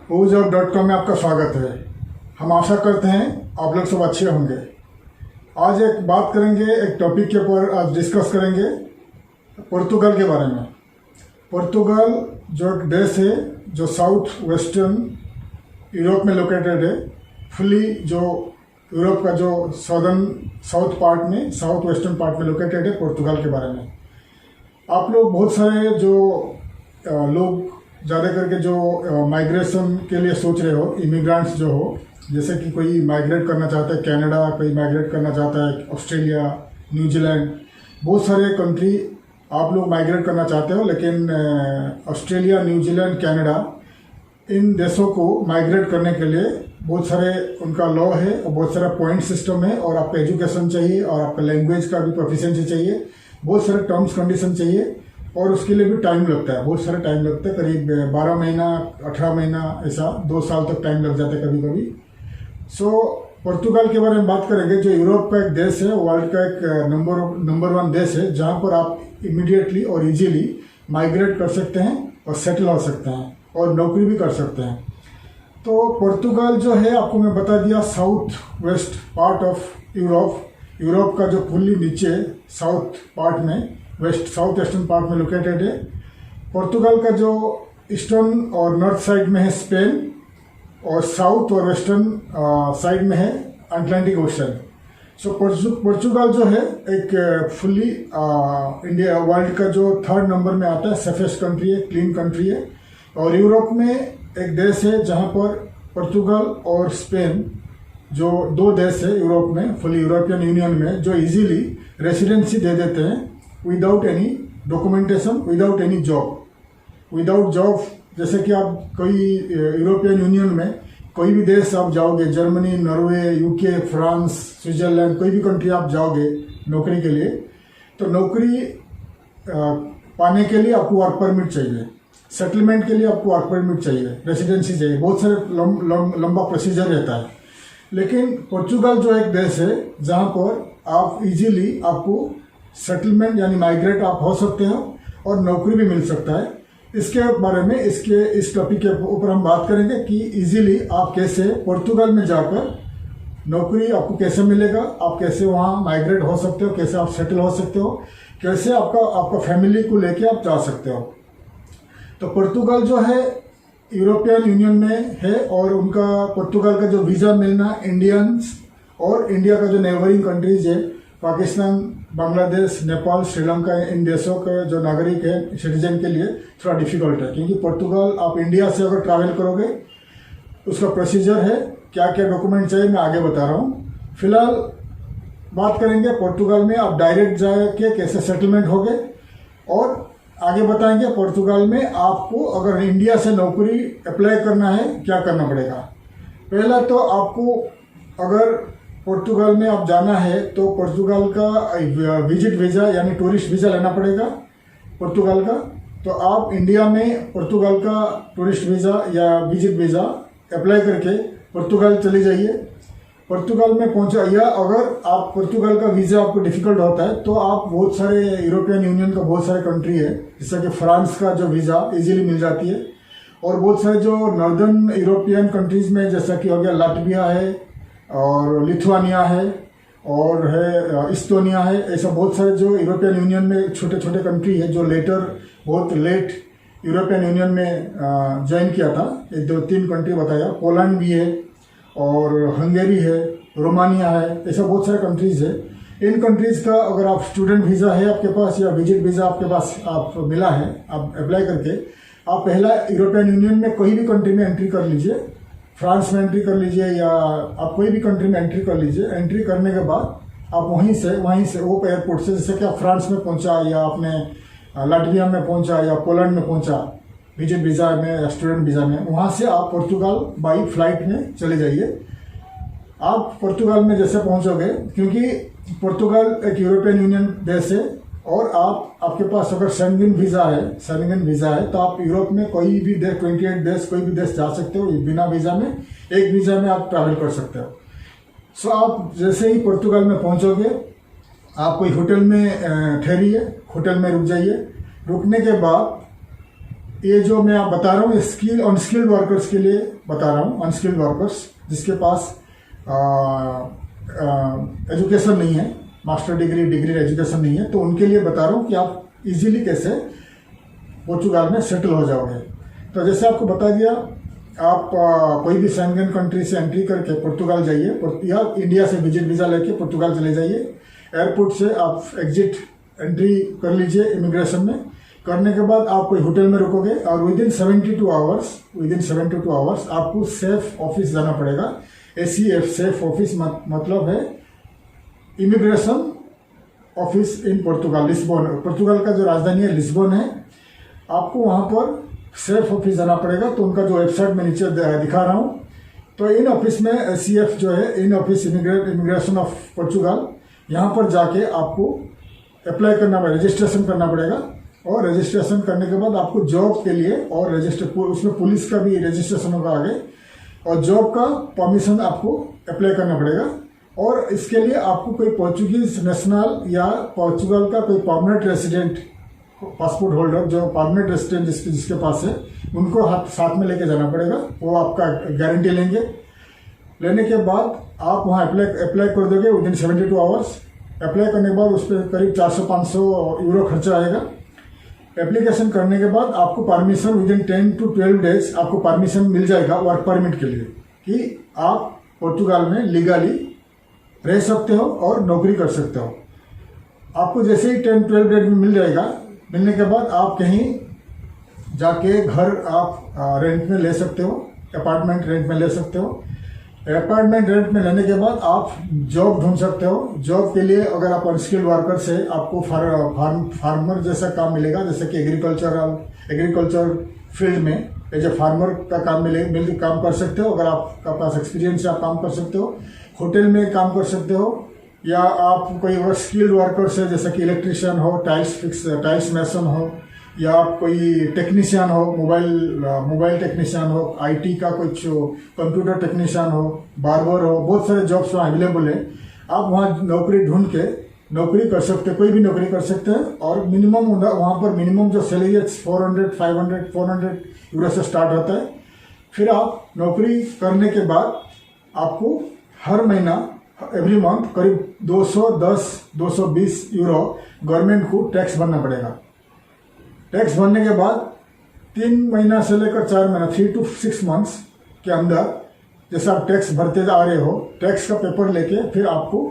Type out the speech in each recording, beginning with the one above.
OOWsJobs.com में आपका स्वागत है। हम आशा करते हैं आप लोग सब अच्छे होंगे। आज एक बात करेंगे, एक टॉपिक के ऊपर आज डिस्कस करेंगे पुर्तगाल के बारे में। पुर्तगाल जो एक देश है जो साउथ वेस्टर्न यूरोप में लोकेटेड है, फुली जो यूरोप का जो साउथ पार्ट में, साउथ वेस्टर्न पार्ट में लोकेटेड है पुर्तगाल के बारे में। आप लोग बहुत सारे जो लोग ज़्यादा करके जो माइग्रेशन के लिए सोच रहे हो, इमिग्रेंट्स जो हो, जैसे कि कोई माइग्रेट करना चाहता है कनाडा, कोई माइग्रेट करना चाहता है ऑस्ट्रेलिया, न्यूजीलैंड, बहुत सारे कंट्री आप लोग माइग्रेट करना चाहते हो। लेकिन ऑस्ट्रेलिया, न्यूजीलैंड, कनाडा, इन देशों को माइग्रेट करने के लिए बहुत सारे उनका लॉ है और बहुत सारा पॉइंट सिस्टम है, और आपका एजुकेशन चाहिए और आपका लैंग्वेज का भी प्रोफिशिएंसी चाहिए, बहुत सारे टर्म्स कंडीशन चाहिए, और उसके लिए भी टाइम लगता है, बहुत सारा टाइम लगता है, करीब 12 महीना 18 महीना, ऐसा 2 साल तक टाइम लग जाता है कभी कभी। पुर्तगाल के बारे में बात करेंगे, जो यूरोप का एक देश है, वर्ल्ड का एक नंबर 1 देश है, जहाँ पर आप इमीडिएटली और इजीली माइग्रेट कर सकते हैं और सेटल हो सकते हैं और नौकरी भी कर सकते हैं। तो पुर्तगाल जो है, आपको मैं बता दिया, south west part of Europe का जो फुल्ली नीचे साउथ पार्ट में, साउथ वेस्टर्न पार्ट में लोकेटेड है। पुर्तगाल का जो ईस्टर्न और नॉर्थ साइड में है स्पेन, और साउथ और वेस्टर्न साइड में है अटलांटिक ओशन। पुर्तगाल जो है एक फुल्ली इंडिया वर्ल्ड का जो 3rd नंबर में आता है, सेफेस्ट कंट्री है, क्लीन कंट्री है। और यूरोप में एक देश है जहां पर पुर्तगाल और स्पेन, जो 2 देश है यूरोप में, फुली यूरोपियन यूनियन में, जो इजीली रेसिडेंसी दे देते हैं without any documentation, without any job. Without job, जैसे कि आप कोई यूरोपियन यूनियन में कोई भी देश आप जाओगे, Germany, Norway, UK, France, Switzerland, कोई भी कंट्री आप जाओगे नौकरी के लिए, तो नौकरी पाने के लिए आपको वर्क परमिट चाहिए, सेटलमेंट के लिए आपको वर्क परमिट चाहिए, रेसिडेंसी चाहिए, बहुत सारे लंबा प्रोसीजर रहता है। लेकिन पुर्तगाल जो एक देश है जहाँ पर आप इजीली आपको सेटलमेंट यानी माइग्रेट आप हो सकते हो और नौकरी भी मिल सकता है। इसके बारे में इस टॉपिक के ऊपर हम बात करेंगे कि इजीली आप कैसे पुर्तगाल में जाकर नौकरी आपको कैसे मिलेगा, आप कैसे वहाँ माइग्रेट हो सकते हो, कैसे आप सेटल हो सकते हो, कैसे आपका फैमिली को लेके आप जा सकते हो। तो पुर्तगाल जो है यूरोपियन यूनियन में है, और उनका पुर्तगाल का जो वीज़ा मिलना इंडियंस और इंडिया का जो नेबरिंग कंट्रीज है, पाकिस्तान, बांग्लादेश, नेपाल, श्रीलंका, इन देशों के जो नागरिक है, सिटीजन के लिए थोड़ा डिफिकल्ट है, क्योंकि पुर्तगाल आप इंडिया से अगर ट्रैवल करोगे, उसका प्रोसीजर है, क्या क्या डॉक्यूमेंट चाहिए मैं आगे बता रहा हूँ। फिलहाल बात करेंगे पुर्तगाल में आप डायरेक्ट जाके कैसे सेटलमेंट होगे, और आगे बताएंगे पुर्तगाल में आपको अगर इंडिया से नौकरी अप्लाई करना है क्या करना पड़ेगा। पहला तो आपको अगर पुर्तगाल में आप जाना है तो पुर्तगाल का विजिट वीज़ा यानी टूरिस्ट वीज़ा लेना पड़ेगा पुर्तगाल का। तो आप इंडिया में पुर्तगाल का टूरिस्ट वीज़ा या विजिट वीज़ा अप्लाई करके पुर्तगाल चले जाइए। पुर्तगाल में पहुंचा, या अगर आप पुर्तगाल का वीज़ा आपको डिफिकल्ट होता है तो आप बहुत सारे यूरोपियन यूनियन का बहुत सारे कंट्री है, जैसे कि फ्रांस का जो वीज़ा इजीली मिल जाती है, और बहुत सारे जो नॉर्दर्न यूरोपियन कंट्रीज़ में, जैसा कि हो गया लाटविया है और लिथुआनिया है और है इस्टोनिया है, ऐसा बहुत सारे जो यूरोपियन यूनियन में छोटे छोटे कंट्री है जो बहुत लेट यूरोपियन यूनियन में ज्वाइन किया था। 1-2-3 कंट्री बताया, पोलैंड भी है और हंगेरी है, रोमानिया है, ऐसा बहुत सारे कंट्रीज़ है। इन कंट्रीज़ का अगर आप स्टूडेंट वीज़ा है आपके पास या विजिट वीज़ा आपके पास आप मिला है, आप अप्लाई करके आप पहला यूरोपियन यूनियन में कोई भी कंट्री में एंट्री कर लीजिए, फ्रांस में एंट्री कर लीजिए या आप कोई भी कंट्री में एंट्री कर लीजिए। एंट्री करने के बाद आप वहीं से वो एयरपोर्ट से, जैसे कि आप फ्रांस में पहुंचा या आपने लाटविया में पहुंचा या पोलैंड में पहुंचा विजिट वीज़ा में या स्टूडेंट वीज़ा में, वहाँ से आप पुर्तगाल बाई फ्लाइट में चले जाइए। आप पुर्तगाल में जैसे पहुँचोगे, क्योंकि पुर्तगाल एक यूरोपियन यूनियन देश है और आपके पास अगर शेंगन वीज़ा है तो आप यूरोप में कोई भी देश, 28 देश, कोई भी देश जा सकते हो बिना वीज़ा में। एक वीज़ा में आप ट्रैवल कर सकते हो। आप जैसे ही पुर्तगाल में पहुंचोगे, आप कोई होटल में ठहरिए, होटल में रुक जाइए। रुकने के बाद ये जो मैं आप बता रहा हूँ स्किल अनस्किल्ड वर्कर्स के लिए बता रहा हूँ। अनस्किल्ड वर्कर्स जिसके पास एजुकेशन नहीं है, मास्टर डिग्री एजुकेशन नहीं है, तो उनके लिए बता रहा हूँ कि आप इजीली कैसे पोर्चुगाल में सेटल हो जाओगे। तो जैसे आपको बता दिया, आप कोई भी शेंगन कंट्री से एंट्री करके पुर्तगाल जाइए या इंडिया से विजिट वीज़ा लेके पुर्तगाल चले जाइए। एयरपोर्ट से आप एग्जिट एंट्री कर लीजिए इमिग्रेशन में। करने के बाद आप कोई होटल में रुकोगे और विदिन 72 आवर्स आपको सेफ ऑफिस जाना पड़ेगा। ACF सेफ ऑफिस मतलब है immigration office in Portugal, Lisbon. Portugal का जो राजधानी है लिस्बन है। आपको वहाँ पर सेफ ऑफिस जाना पड़ेगा। तो उनका जो वेबसाइट में नीचे दिखा रहा हूँ, तो इन ऑफिस में ACF जो है इन ऑफिस इमिग्रेशन ऑफ पुर्तगाल, यहाँ पर जाके आपको अप्लाई करना पड़ेगा, रजिस्ट्रेशन करना पड़ेगा। और रजिस्ट्रेशन करने के बाद आपको जॉब के लिए और उसमें पुलिस का भी रजिस्ट्रेशन होगा आगे, और जॉब का परमिशन आपको अप्लाई करना पड़ेगा। और इसके लिए आपको कोई पोर्चुगीज नेशनल या पोर्चुगल का कोई परमानेंट रेसिडेंट पासपोर्ट होल्डर, जो परमानेंट रेसिडेंट जिसके पास है, उनको साथ में लेके जाना पड़ेगा। वो आपका गारंटी लेंगे। लेने के बाद आप वहाँ अप्लाई कर दोगे विदिन 72 आवर्स। अप्लाई करने के बाद उस पर करीब 400-500 यूरो खर्चा आएगा। एप्लीकेशन करने के बाद आपको परमिशन विदिन 10 to 12 डेज आपको परमिशन मिल जाएगा वर्क परमिट के लिए, कि आप पुर्तगाल में लीगली रह सकते हो और नौकरी कर सकते हो। आपको जैसे ही 10-12 डेज में मिल जाएगा, मिलने के बाद आप कहीं जाके घर आप रेंट में ले सकते हो, अपार्टमेंट रेंट में ले सकते हो। अपार्टमेंट रेंट में लेने के बाद आप जॉब ढूंढ सकते हो। जॉब के लिए अगर आप अनस्किल्ड वर्कर से आपको फार्मर जैसा काम मिलेगा, जैसे कि एग्रीकल्चर फील्ड में एज ए फार्मर का काम काम कर सकते हो। अगर आपका पास एक्सपीरियंस है आप काम कर सकते हो। होटल में काम कर सकते हो, या आप कोई और स्किल्ड वर्कर्स है जैसे कि इलेक्ट्रिशियन हो, टाइल्स मेसन हो, या आप कोई टेक्नीशियन हो, मोबाइल टेक्नीशियन हो, IT का कुछ कंप्यूटर टेक्नीशियन हो, बार्बर हो, बहुत सारे जॉब्स वहाँ अवेलेबल है। आप वहाँ नौकरी ढूंढ के नौकरी कर सकते हैं, कोई भी नौकरी कर सकते हैं। और मिनिमम वहाँ पर मिनिमम जो सैलरी है 400 यूरो से स्टार्ट होता है। फिर आप नौकरी करने के बाद आपको हर महीना एवरी मंथ करीब 210-220 यूरो गवर्नमेंट को टैक्स भरना पड़ेगा। टैक्स भरने के बाद 3 महीना से लेकर 4 महीना 3 to 6 मंथ्स के अंदर जैसे आप टैक्स भरते जा रहे हो, टैक्स का पेपर लेके फिर आपको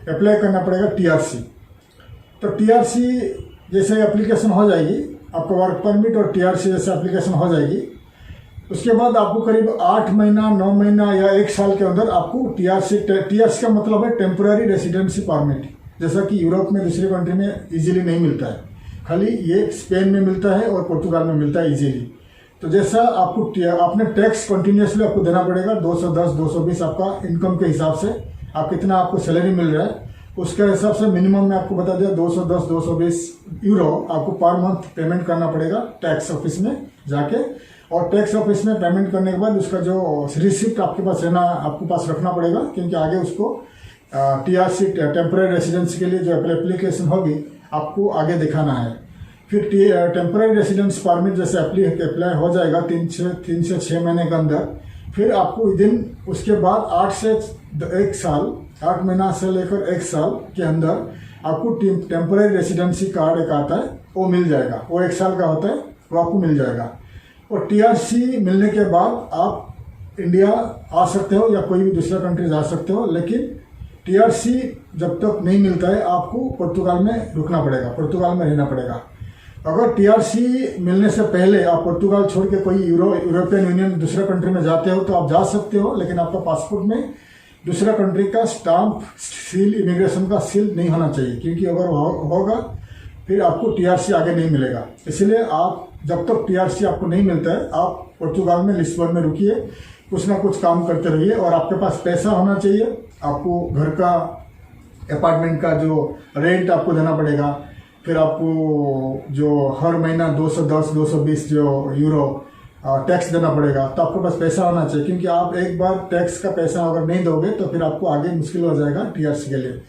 अप्लाई करना पड़ेगा TRC। तो TRC जैसे एप्लीकेशन हो जाएगी, आपका वर्क परमिट और TRC जैसे एप्लीकेशन हो जाएगी, उसके बाद आपको करीब 8 महीना 9 महीना या 1 साल के अंदर आपको TRC का मतलब है टेम्पोररी रेसिडेंसी परमिट, जैसा कि यूरोप में दूसरी कंट्री में इजीली नहीं मिलता है। खाली ये स्पेन में मिलता है और पुर्तगाल में मिलता है इजीली। तो जैसा आपने टैक्स कंटिन्यूसली आपको देना पड़ेगा 210-220 आपका इनकम के हिसाब से, आप कितना आपको सैलरी मिल रहा है उसके हिसाब से मिनिमम में आपको बता दिया 210-220 यूरो आपको पर मंथ पेमेंट करना पड़ेगा टैक्स ऑफिस में जाके। और टैक्स ऑफिस में पेमेंट करने के बाद उसका जो रिसिप्ट आपके पास आपको पास रखना पड़ेगा, क्योंकि आगे उसको TRC टेम्पररी रेसिडेंस के लिए जो एप्लीकेशन होगी आपको आगे दिखाना है। फिर टेम्पररी रेसिडेंस परमिट जैसे अप्लाई हो जाएगा 3 से 6 महीने के अंदर, फिर आपको विदिन उसके बाद 8 से 1 साल 8 महीना से लेकर 1 साल के अंदर आपको टेम्पररी रेसिडेंसी कार्ड एक आता है वो मिल जाएगा। वो 1 साल का होता है, वो आपको मिल जाएगा। और TRC मिलने के बाद आप इंडिया आ सकते हो या कोई भी दूसरा कंट्री जा सकते हो, लेकिन TRC जब तक नहीं मिलता है आपको पुर्तगाल में रुकना पड़ेगा, पुर्तगाल में रहना पड़ेगा। अगर TRC मिलने से पहले आप पुर्तगाल छोड़ के कोई यूरोपियन यूनियन दूसरा कंट्री में जाते हो तो आप जा सकते हो, लेकिन आपका पासपोर्ट में दूसरा कंट्री का स्टाम्प सील, इमिग्रेशन का सील नहीं होना चाहिए, क्योंकि अगर होगा फिर आपको TRC आगे नहीं मिलेगा। इसलिए आप जब तक TRC आपको नहीं मिलता है आप पुर्तगाल में लिस्बन में रुकिए, कुछ ना कुछ काम करते रहिए। और आपके पास पैसा होना चाहिए, आपको घर का अपार्टमेंट का जो रेंट आपको देना पड़ेगा, फिर आपको जो हर महीना 210-220 जो यूरो टैक्स देना पड़ेगा। तो आपके पास पैसा होना चाहिए, क्योंकि आप एक बार टैक्स का पैसा अगर नहीं दोगे तो फिर आपको आगे मुश्किल हो जाएगा TRC के लिए।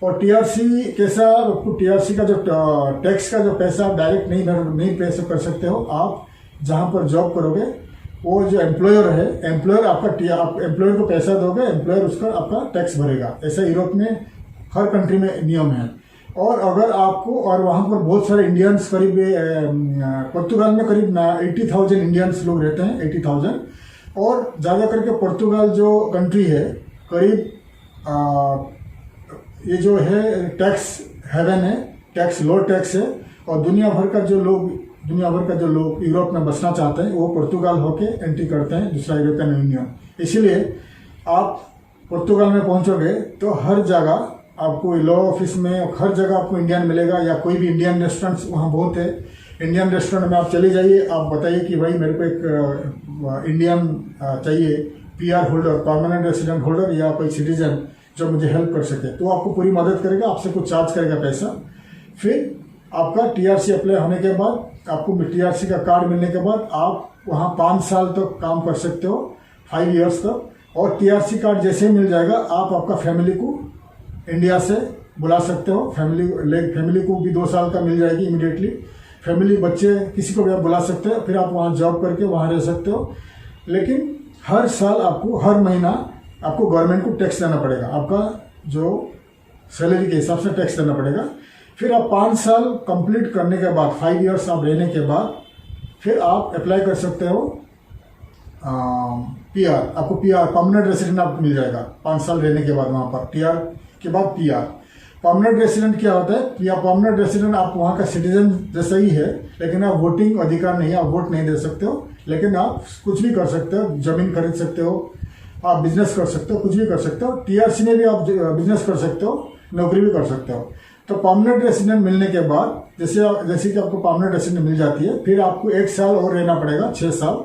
और TRC कैसा, आपको TRC का जो टैक्स का जो पैसा आप डायरेक्ट नहीं पे कर सकते हो, आप जहाँ पर जॉब करोगे वो जो एम्प्लॉयर है, एम्प्लॉयर आप एम्प्लॉयर को पैसा दोगे, एम्प्लॉयर उसका आपका टैक्स भरेगा। ऐसा यूरोप में हर कंट्री में नियम है। और अगर आपको, और वहाँ पर बहुत सारे इंडियंस, करीब पुर्तगाल में करीब 80,000 इंडियंस लोग रहते हैं, 80,000। और ज़्यादा करके पुर्तगाल जो कंट्री है करीब ये जो है टैक्स हेवन है, टैक्स लो टैक्स है। और दुनिया भर का जो लोग यूरोप में बसना चाहते हैं वो पुर्तगाल होके एंट्री करते हैं दूसरा यूरोपियन यूनियन। इसीलिए आप पुर्तगाल में पहुंचोगे तो हर जगह आपको लॉ ऑफिस में हर जगह आपको इंडियन मिलेगा, या कोई भी इंडियन रेस्टोरेंट्स वहाँ बहुत है। इंडियन रेस्टोरेंट में आप चले जाइए, आप बताइए कि भाई मेरे को एक इंडियन चाहिए, PR holder, permanent resident holder, या कोई सिटीजन जो मुझे हेल्प कर सके, तो आपको पूरी मदद करेगा, आपसे कुछ चार्ज करेगा पैसा। फिर आपका TRC अप्लाई होने के बाद, आपको TRC का कार्ड मिलने के बाद आप वहाँ 5 साल तक काम कर सकते हो, 5 इयर्स तक। और TRC कार्ड जैसे ही मिल जाएगा आप आपका फैमिली को इंडिया से बुला सकते हो। फैमिली को भी 2 साल का मिल जाएगी इमीडिएटली। फैमिली, बच्चे, किसी को भी आप बुला सकते हो। फिर आप वहाँ जॉब करके वहाँ रह सकते हो। लेकिन हर साल आपको, हर महीना आपको गवर्नमेंट को टैक्स देना पड़ेगा, आपका जो सैलरी के हिसाब से टैक्स देना पड़ेगा। फिर आप 5 साल कंप्लीट करने के बाद, 5 इयर्स आप रहने के बाद, फिर आप अप्लाई कर सकते हो PR। आपको PR, परमानेंट रेसिडेंट आपको मिल जाएगा 5 साल रहने के बाद वहाँ पर। TR के बाद PR। परमानेंट रेसिडेंट क्या होता है? या परमानेंट रेसिडेंट आप वहाँ का सिटीजन जैसा ही है, लेकिन आप वोटिंग अधिकार नहीं है, आप वोट नहीं दे सकते हो, लेकिन आप कुछ भी कर सकते हो, जमीन खरीद सकते हो, आप बिजनेस कर सकते हो, कुछ भी कर सकते हो। TRC में भी आप बिजनेस कर सकते हो, नौकरी भी कर सकते हो। तो परमानेंट रेसिडेंट मिलने के बाद, जैसे कि आपको परमानेंट रेसिडेंट मिल जाती है, फिर आपको 1 साल और रहना पड़ेगा, 6 साल।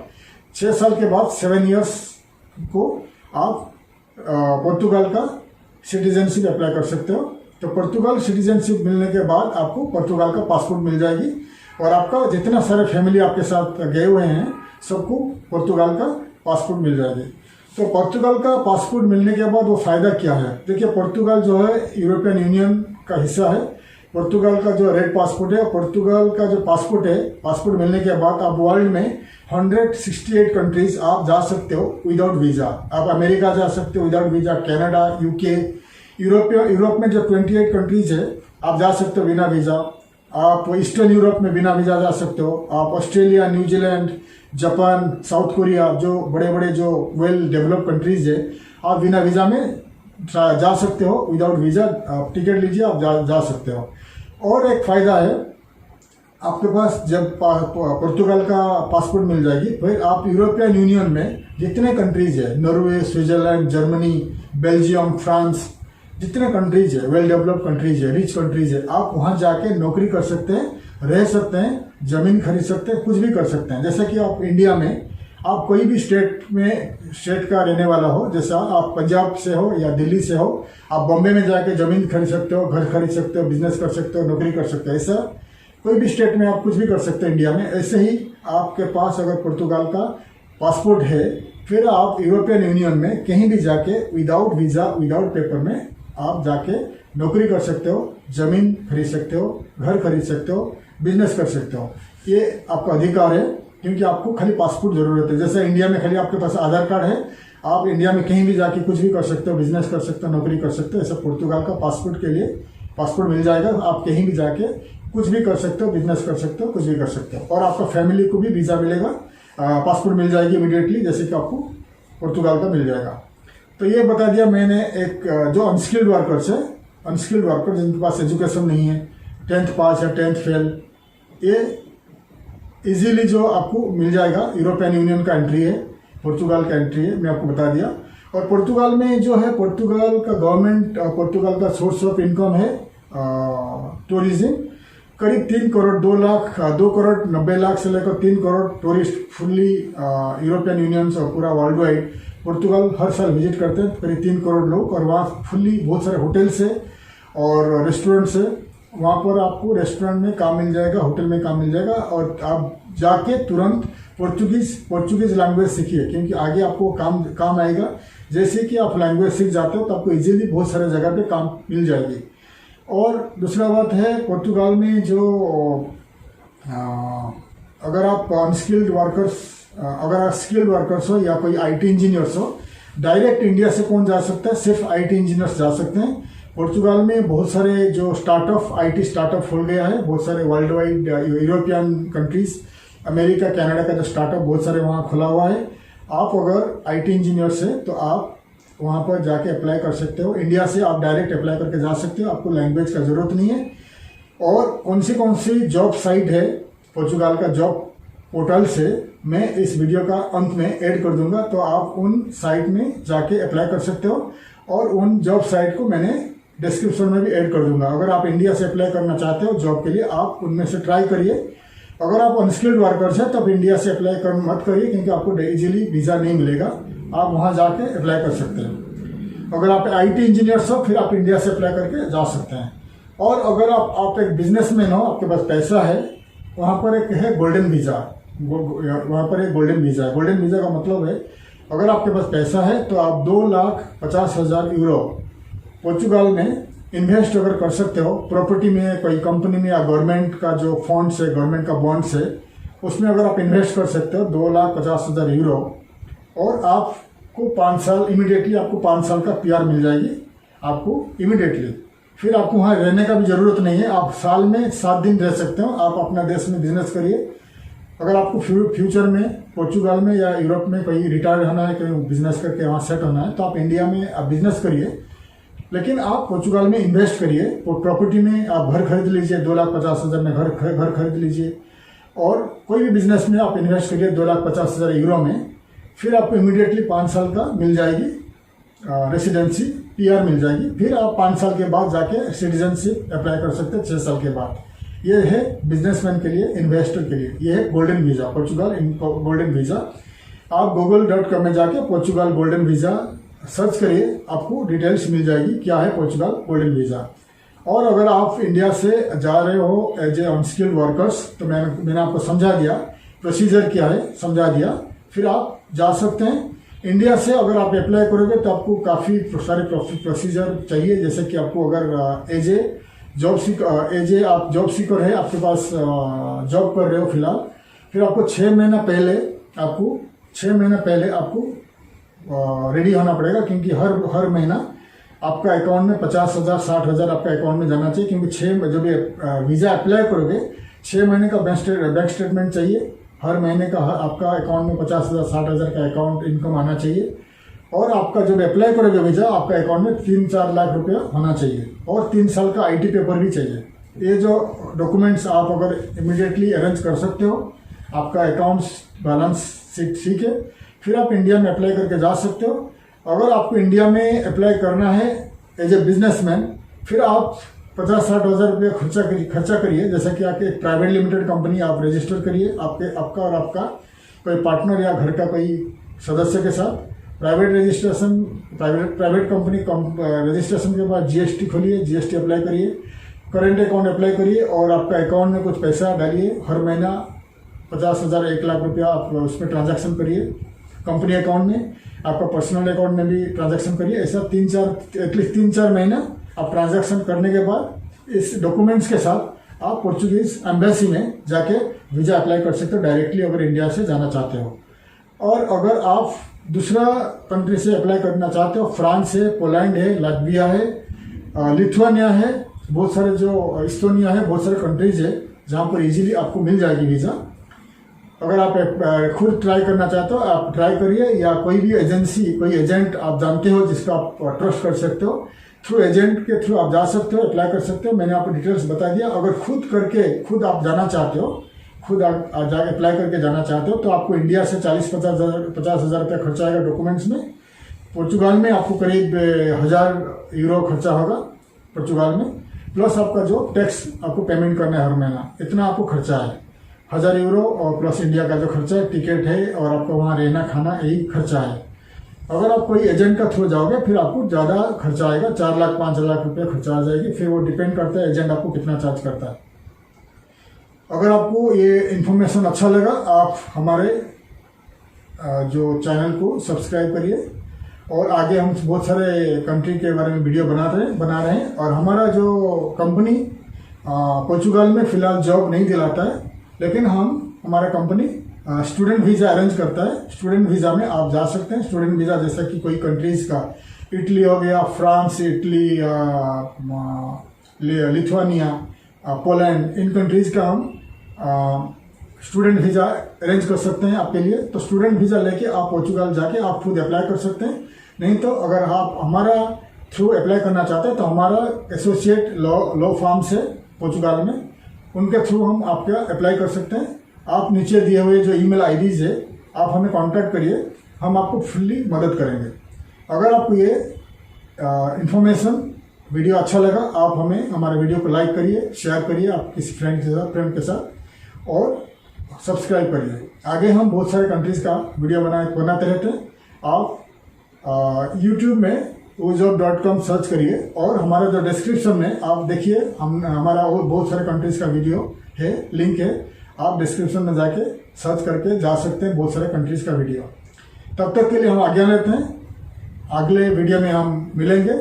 6 साल के बाद 7 इयर्स को आप पुर्तगाल का सिटीजनशिप अप्लाई कर सकते हो। तो पुर्तगाल सिटीजनशिप मिलने के बाद आपको पुर्तगाल का पासपोर्ट मिल जाएगी, और आपका जितना सारे फैमिली आपके साथ गए हुए हैं सबको पुर्तगाल का पासपोर्ट मिल जाएगी। तो पुर्तगाल का पासपोर्ट मिलने के बाद वो फ़ायदा क्या है? देखिए, पुर्तगाल जो है यूरोपियन यूनियन का हिस्सा है। पुर्तगाल का जो रेड पासपोर्ट है, पुर्तगाल का जो पासपोर्ट है, पासपोर्ट मिलने के बाद आप वर्ल्ड में 168 कंट्रीज आप जा सकते हो विदाउट वीज़ा। आप अमेरिका जा सकते हो without visa, Canada, UK, Europe में जो 28 कंट्रीज है आप जा सकते हो बिना वीज़ा। आप ईस्टर्न यूरोप में बिना वीज़ा जा सकते हो। आप Australia, New Zealand, Japan, south Korea, जो बड़े बड़े जो वेल डेवलप कंट्रीज है, आप बिना वीज़ा में जा सकते हो, विदाउट वीज़ा। आप टिकट लीजिए, आप जा सकते हो। और एक फ़ायदा है, आपके पास जब पुर्तगाल का पासपोर्ट मिल जाएगी, फिर आप यूरोपियन यूनियन में जितने कंट्रीज है, Norway, Switzerland, Germany, Belgium, France, जितने कंट्रीज है, वेल डेवलप्ड कंट्रीज है, रिच कंट्रीज है, आप वहाँ जाके नौकरी कर सकते हैं, रह सकते हैं, जमीन खरीद सकते हैं, कुछ भी कर सकते हैं। जैसे कि आप इंडिया में, आप कोई भी स्टेट का रहने वाला हो, जैसा आप पंजाब से हो या दिल्ली से हो, आप बॉम्बे में जाके जमीन खरीद सकते हो, घर खरीद सकते हो, बिजनेस कर सकते हो, नौकरी कर सकते हो। ऐसा कोई भी स्टेट में आप कुछ भी कर सकते हैं इंडिया में। ऐसे ही आपके पास अगर पुर्तगाल का पासपोर्ट है, फिर आप यूरोपियन यूनियन में कहीं भी जाके विदाउट वीज़ा, विदाउट पेपर में आप जाके नौकरी कर सकते हो, जमीन खरीद सकते हो, घर खरीद सकते हो, बिजनेस कर सकते हो। ये आपका अधिकार है, क्योंकि आपको खाली पासपोर्ट जरूरत है। जैसे इंडिया में खाली आपके पास आधार कार्ड है, आप इंडिया में कहीं भी जाके कुछ भी कर सकते हो, बिजनेस कर सकते हो, नौकरी कर सकते हो। ऐसा पुर्तगाल का पासपोर्ट के लिए पासपोर्ट मिल जाएगा, आप कहीं भी जाके कुछ भी कर सकते हो, बिजनेस कर सकते हो, कुछ भी कर सकते हो। और आपका फैमिली को भी वीज़ा मिलेगा, पासपोर्ट मिल जाएगी इमीडिएटली, जैसे कि आपको पुर्तगाल का मिल जाएगा। तो ये बता दिया मैंने। एक जो अनस्किल्ड वर्कर्स है, अनस्किल्ड वर्कर जिनके पास एजुकेशन नहीं है, 10th पास या 10th फेल, ये इजीली जो आपको मिल जाएगा। यूरोपियन यूनियन का एंट्री है, पुर्तगाल का एंट्री है, मैं आपको बता दिया। और पुर्तगाल में जो है, पुर्तगाल का गवर्नमेंट, पुर्तगाल का सोर्स ऑफ इनकम है टूरिज्म। करीब 3 करोड़ 2 करोड़ 90 लाख से लेकर 3 crore tourist fully European union और पूरा वर्ल्ड वाइड पुर्तगाल हर साल विजिट करते हैं, करीब 3 करोड़ लोग। और वहाँ फुल्ली बहुत सारे होटल्स है और रेस्टोरेंट्स है। वहाँ पर आपको रेस्टोरेंट में काम मिल जाएगा, होटल में काम मिल जाएगा, और आप जाके तुरंत पोर्चुगीज लैंग्वेज सीखिए, क्योंकि आगे आपको काम आएगा। जैसे कि आप लैंग्वेज सीख जाते हो तो आपको इजीली बहुत सारे जगह पे काम मिल जाएगी। और दूसरा बात है, पुर्तगाल में जो अगर आप अनस्किल्ड वर्कर्स, अगर आप स्किल्ड वर्कर्स हो या कोई आईटी इंजीनियर्स हो, डायरेक्ट इंडिया से कौन जा सकता है? सिर्फ आईटी इंजीनियर्स जा सकते हैं। पोर्चुगाल में बहुत सारे जो स्टार्टअप, आईटी स्टार्टअप खुल गया है, बहुत सारे world wide, European countries, America, Canada का जो स्टार्टअप बहुत सारे वहाँ खुला हुआ है। आप अगर आईटी इंजीनियर्स है तो आप वहाँ पर जाके अप्लाई कर सकते हो। इंडिया से आप डायरेक्ट अप्लाई करके जा सकते हो, आपको लैंग्वेज का ज़रूरत नहीं है। और कौन सी जॉब साइट है पोर्चुगाल का जॉब पोर्टल से मैं इस वीडियो का अंत में ऐड कर दूंगा, तो आप उन साइट में जाके अप्लाई कर सकते हो। और उन जॉब साइट को मैंने डिस्क्रिप्शन में भी ऐड कर दूंगा। अगर आप इंडिया से अप्लाई करना चाहते हो जॉब के लिए, आप उनमें से ट्राई करिए। अगर आप अनस्किल्ड वर्कर्स हैं तब इंडिया से अप्लाई कर मत करिए, क्योंकि आपको इजीली वीज़ा नहीं मिलेगा। आप वहाँ जाके अप्लाई कर सकते हैं। अगर आप आईटी इंजीनियर्स हो फिर आप इंडिया से अप्लाई करके जा सकते हैं। और अगर आप एक बिजनेसमैन हो, आपके पास पैसा है, वहाँ पर एक है गोल्डन वीज़ा। वहाँ पर एक गोल्डन वीज़ा है। गोल्डन वीज़ा का मतलब है अगर आपके पास पैसा है तो आप 2,50,000 यूरो पोर्चुगाल में इन्वेस्ट अगर कर सकते हो, प्रॉपर्टी में, कोई कंपनी में, या गवर्नमेंट का जो फंड्स है, गवर्नमेंट का बॉन्ड्स है, उसमें अगर आप इन्वेस्ट कर सकते हो 2,50,000 यूरो, और आपको 5 साल, इमीडिएटली आपको 5 साल का पीआर मिल जाएगी आपको इमीडिएटली। फिर आपको वहाँ रहने का भी ज़रूरत नहीं है, आप साल में 7 दिन रह सकते हो। आप अपना देश में बिजनेस करिए। अगर आपको फ्यूचर में पोर्चुगाल में या यूरोप में कहीं रिटायर होना है, कहीं बिजनेस करके वहाँ सेट होना है, तो आप इंडिया में आप बिजनेस करिए, लेकिन आप पोर्चुगाल में इन्वेस्ट करिए। प्रॉपर्टी में आप घर खरीद लीजिए, 2,50,000 में घर खरीद लीजिए। और कोई भी बिजनेस में आप इन्वेस्ट करिए 2,50,000 यूरो में। फिर आपको इमीडिएटली 5 साल का मिल जाएगी रेसिडेंसी, पीआर मिल जाएगी। फिर आप 5 साल के बाद जाके सिटीजनशिप अप्लाई कर सकते हैं 6 साल के बाद। ये है बिजनेसमैन के लिए, इन्वेस्टर के लिए। ये है golden visa, Portugal golden visa. आप google.com में जाके पोर्चुगाल गोल्डन वीज़ा सर्च करिए, आपको डिटेल्स मिल जाएगी क्या है पोर्चुगाल गोल्डन वीज़ा। और अगर आप इंडिया से जा रहे हो एज ए अनस्किल्ड वर्कर्स, तो मैंने आपको समझा दिया प्रोसीजर क्या है, समझा दिया। फिर आप जा सकते हैं। इंडिया से अगर आप अप्लाई करोगे तो आपको काफ़ी सारे प्रोसीजर चाहिए, जैसे कि आपको अगर एज ए आप जॉब सीकर है, आपके पास जॉब कर रहे हो फिलहाल, फिर आपको 6 महीना पहले आपको रेडी होना पड़ेगा, क्योंकि हर महीना आपका अकाउंट में 50,000 60,000 आपका अकाउंट में जाना चाहिए। क्योंकि जब वीज़ा अप्लाई करोगे 6 महीने का बैंक स्टेटमेंट चाहिए। हर महीने का आपका अकाउंट में 50,000 60,000 का अकाउंट इनकम आना चाहिए। और आपका जब अप्लाई करोगे वीज़ा, आपका अकाउंट में 3-4 लाख रुपया होना चाहिए। और 3 साल का आईटी पेपर भी चाहिए। ये जो डॉक्यूमेंट्स आप अगर इमीडिएटली अरेंज कर सकते हो, आपका अकाउंट्स बैलेंस शीट ठीक है, फिर आप इंडिया में अप्लाई करके जा सकते हो। अगर आपको इंडिया में अप्लाई करना है एज ए बिजनेसमैन, फिर आप 50-60 हज़ार रुपये खर्चा करिए। जैसे कि आपके एक प्राइवेट लिमिटेड कंपनी आप रजिस्टर करिए, आपका और आपका कोई पार्टनर या घर का कोई सदस्य के साथ प्राइवेट कंपनी रजिस्ट्रेशन के बाद जीएसटी खोलिए, जीएसटी अप्लाई करिए, करेंट अकाउंट अप्लाई करिए, और आपका अकाउंट में कुछ पैसा डालिए। हर महीना 50,000 1 लाख रुपया आप उसमें ट्रांजैक्शन करिए। कंपनी अकाउंट में, आपका पर्सनल अकाउंट में भी ट्रांजैक्शन करिए। ऐसा 3-4 महीना आप ट्रांजैक्शन करने के बाद इस डॉक्यूमेंट्स के साथ आप पोर्चुगीज एम्बेसी में जाके वीज़ा अप्लाई कर सकते हो डायरेक्टली, अगर इंडिया से जाना चाहते हो। और अगर आप दूसरा कंट्री से अप्लाई करना चाहते हो, फ्रांस है, पोलैंड है, लाटविया है, लिथुआनिया है, बहुत सारे जो इस्टोनिया है, बहुत सारे कंट्रीज है जहाँ पर इजीली आपको मिल जाएगी वीज़ा। अगर आप खुद ट्राई करना चाहते हो, आप ट्राई करिए, या कोई भी एजेंसी, कोई एजेंट आप जानते हो जिसका आप ट्रस्ट कर सकते हो, थ्रू एजेंट के थ्रू आप जा सकते हो, अप्लाई कर सकते हो। मैंने आपको डिटेल्स बता दिया। अगर खुद आप जाना चाहते हो, खुद आप जाके अप्लाई करके जाना चाहते हो, तो आपको इंडिया से 40-50 हज़ार रुपया खर्चा आएगा डॉक्यूमेंट्स में। पोर्चुगाल में आपको करीब 1,000 यूरो खर्चा होगा पोर्चुगाल में, प्लस आपका जो टैक्स आपको पेमेंट करना है हर महीना, इतना आपको खर्चा है 1,000 यूरो, और प्लस इंडिया का जो खर्चा है, टिकट है, और आपका वहाँ रहना खाना, यही खर्चा है। अगर आप कोई एजेंट का थ्रू जाओगे फिर आपको ज़्यादा खर्चा आएगा, 4 लाख 5 लाख रुपये खर्चा आ जाएगी। फिर वो डिपेंड करता है एजेंट आपको कितना चार्ज करता है। अगर आपको ये इन्फॉर्मेशन अच्छा लगा, आप हमारे जो चैनल को सब्सक्राइब करिए, और आगे हम बहुत सारे कंट्री के बारे में वीडियो बना रहे हैं। और हमारा जो कंपनी पोर्चुगाल में फ़िलहाल जॉब नहीं दिलाता है, लेकिन हम हमारा कंपनी स्टूडेंट वीज़ा अरेंज करता है। स्टूडेंट वीज़ा में आप जा सकते हैं। स्टूडेंट वीज़ा जैसा कि कोई कंट्रीज़ का इटली हो गया, फ्रांस, इटली, लिथुआनिया, पोलैंड, इन कंट्रीज़ का हम स्टूडेंट वीज़ा अरेंज कर सकते हैं आपके लिए। तो स्टूडेंट वीज़ा लेके आप पोर्चुगल जाके आप खुद अप्लाई कर सकते हैं। नहीं तो अगर आप हमारा थ्रू अप्लाई करना चाहते हैं तो हमारा एसोसिएट लॉ फर्म्स है पोर्चुगल में, उनके थ्रू हम आपका अप्लाई कर सकते हैं। आप नीचे दिए हुए जो ईमेल आईडीज़ है आप हमें कांटेक्ट करिए, हम आपको फुल्ली मदद करेंगे। अगर आपको ये इंफॉर्मेशन वीडियो अच्छा लगा, आप हमें हमारे वीडियो को लाइक करिए, शेयर करिए आप किसी फ्रेंड के साथ और सब्सक्राइब करिए। आगे हम बहुत सारे कंट्रीज़ का वीडियो बनाते रहते हैं। आप यूट्यूब में wojob.com सर्च करिए और हमारा जो डिस्क्रिप्शन में आप देखिए हमारा और बहुत सारे कंट्रीज़ का वीडियो है, लिंक है। आप डिस्क्रिप्शन में जाके सर्च करके जा सकते हैं बहुत सारे कंट्रीज़ का वीडियो। तब तक के लिए हम आज्ञा लेते हैं, अगले वीडियो में हम मिलेंगे।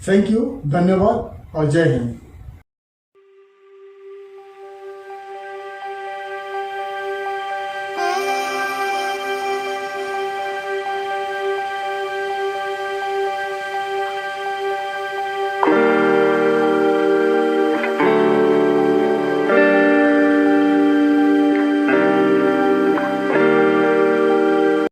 थैंक यू, धन्यवाद और जय हिंद।